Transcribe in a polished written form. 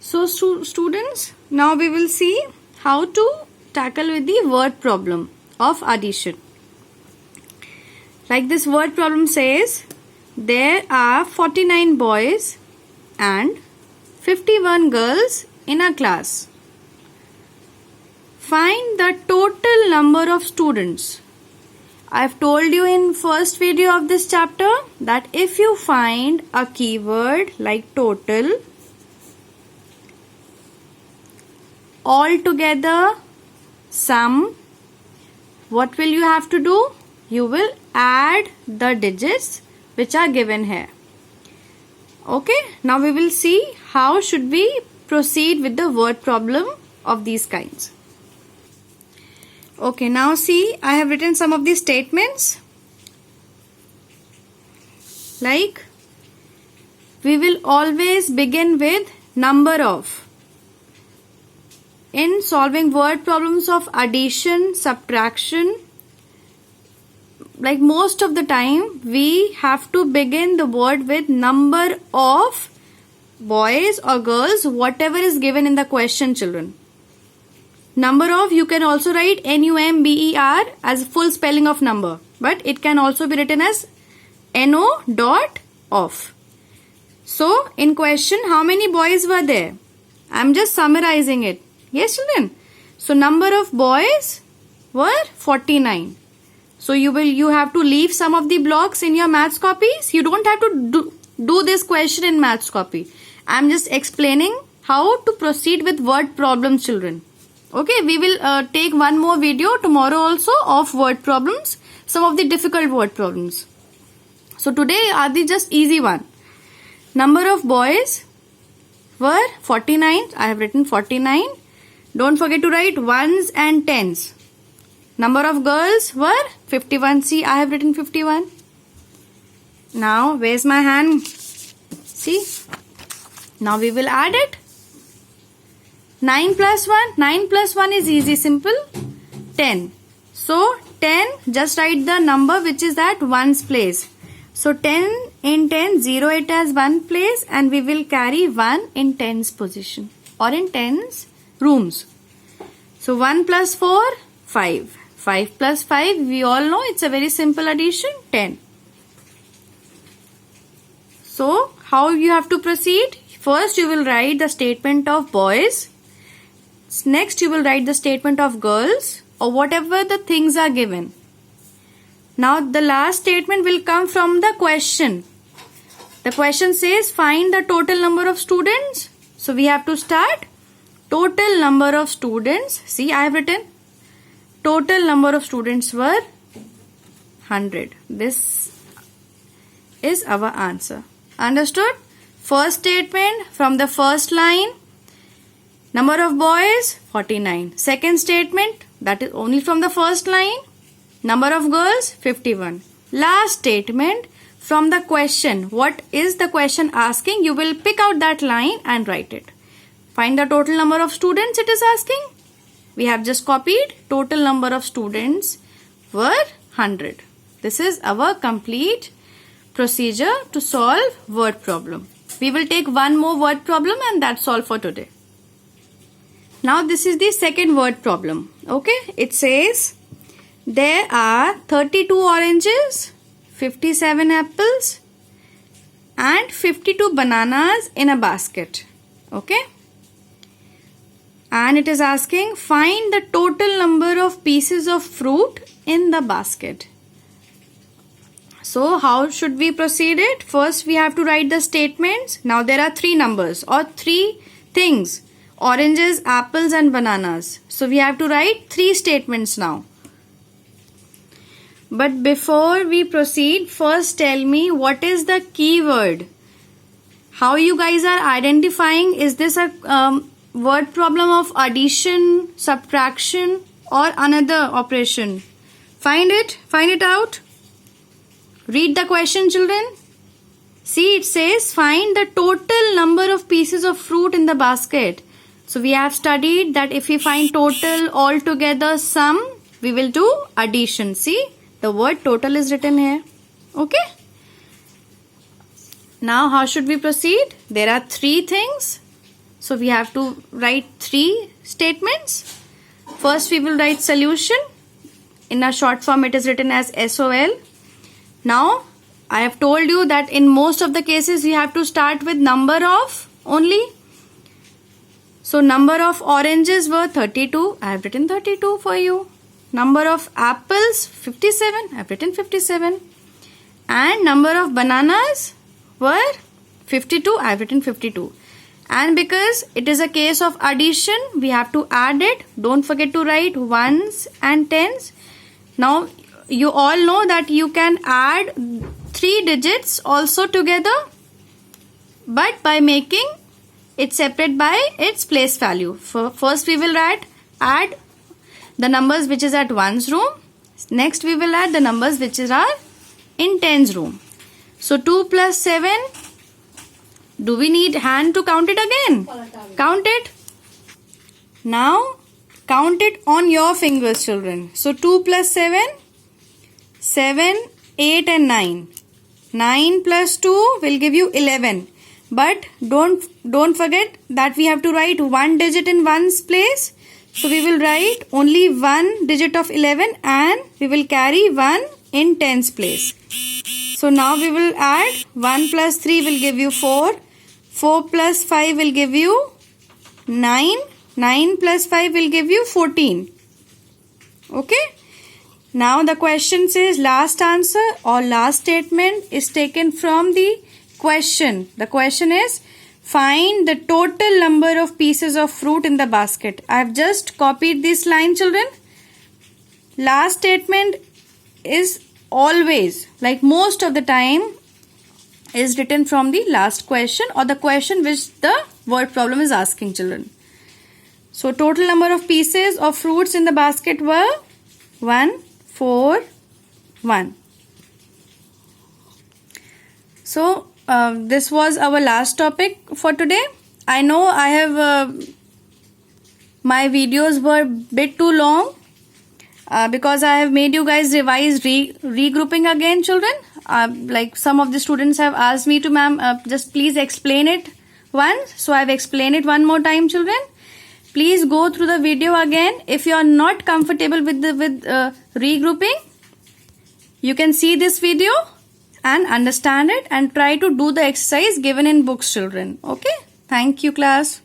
So students, now we will see how to tackle with the word problem of addition. Like this word problem says, there are 49 boys and 51 girls in a class. Find the total number of students. I've told you in first video of this chapter that if you find a keyword like total, altogether, sum, what will you have to do? You will add the digits which are given here. Okay, now we will see how should we proceed with the word problem of these kinds. Okay, now see, I have written some of these statements. Like, we will always begin with number of. In solving word problems of addition, subtraction, like most of the time, we have to begin the word with number of boys or girls, whatever is given in the question, children. Number of, you can also write NUMBER as full spelling of number, but it can also be written as NO dot of. So, in question, how many boys were there? I am just summarizing it. Yes, children. So, number of boys were 49. So, you have to leave some of the blocks in your maths copies. You don't have to do this question in maths copy. I am just explaining how to proceed with word problems, children. Okay, we will take one more video tomorrow also of word problems, some of the difficult word problems. So, today are the just easy one. Number of boys were 49. I have written 49. Don't forget to write ones and tens. Number of girls were 51. See, I have written 51. Now, where's my hand? See, now we will add it. 9 plus 1. 9 plus 1 is easy, simple. 10. So, 10, just write the number which is at ones place. So, 10 in 10, 0 it has 1 place and we will carry 1 in tens position or in tens rooms. So, 1 plus 4, 5. 5 plus 5, we all know it's a very simple addition, 10. So, how you have to proceed? First, you will write the statement of boys. Next, you will write the statement of girls or whatever the things are given. Now, the last statement will come from the question. The question says, find the total number of students. So, we have to start. Total number of students. See, I have written. Total number of students were 100. This is our answer. Understood? First statement from the first line. Number of boys 49. Second statement, that is only from the first line. Number of girls 51. Last statement from the question. What is the question asking? You will pick out that line and write it. Find the total number of students it is asking. We have just copied. Total number of students were 100. This is our complete procedure to solve word problem. We will take one more word problem and that's all for today. Now this is the second word problem. Okay, it says there are 32 oranges, 57 apples and 52 bananas in a basket. Okay. And it is asking find the total number of pieces of fruit in the basket. So how should we proceed it? First we have to write the statements. Now there are 3 numbers or 3 things. Oranges, apples and bananas. So we have to write 3 statements now. But before we proceed, first tell me what is the keyword. How you guys are identifying, is this a word problem of addition, subtraction or another operation? Find it out. Read the question, children. See, it says find the total number of pieces of fruit in the basket. So we have studied that if we find total, altogether, sum, we will do addition. See, the word total is written here. Okay. Now how should we proceed? There are 3 things. So we have to write 3 statements. First we will write solution. In a short form it is written as SOL. Now I have told you that in most of the cases we have to start with number of only. So number of oranges were 32. I have written 32 for you. Number of apples 57. I have written 57. And number of bananas were 52. I have written 52. And because it is a case of addition, we have to add it. Don't forget to write ones and tens. Now you all know that you can add 3 digits also together, but by making it separate by its place value. First we will add the numbers which is at ones room. Next we will add the numbers which are in tens room. So 2 plus 7. Do we need hand to count it again? Count it. Now count it on your fingers, children. So 2 plus 7, 7, 8 and 9. 9 plus 2 will give you 11. But don't forget that we have to write 1 digit in one's place. So we will write only 1 digit of 11 and we will carry 1 in tens place. So now we will add 1 plus 3 will give you 4. 4 plus 5 will give you 9. 9 plus 5 will give you 14. Okay. Now the question says last answer or last statement is taken from the question. The question is find the total number of pieces of fruit in the basket. I have just copied this line, children. Last statement is always, like most of the time, is written from the last question or the question which the word problem is asking, children. So total number of pieces of fruits in the basket were 1, 4, 1. So this was our last topic for today. I know I have my videos were bit too long because I have made you guys revise regrouping again, children. Like some of the students have asked me to, ma'am, just please explain it once. So I have explained it one more time, children. Please go through the video again. If you are not comfortable with regrouping, you can see this video and understand it and try to do the exercise given in books, children. Okay. Thank you, class.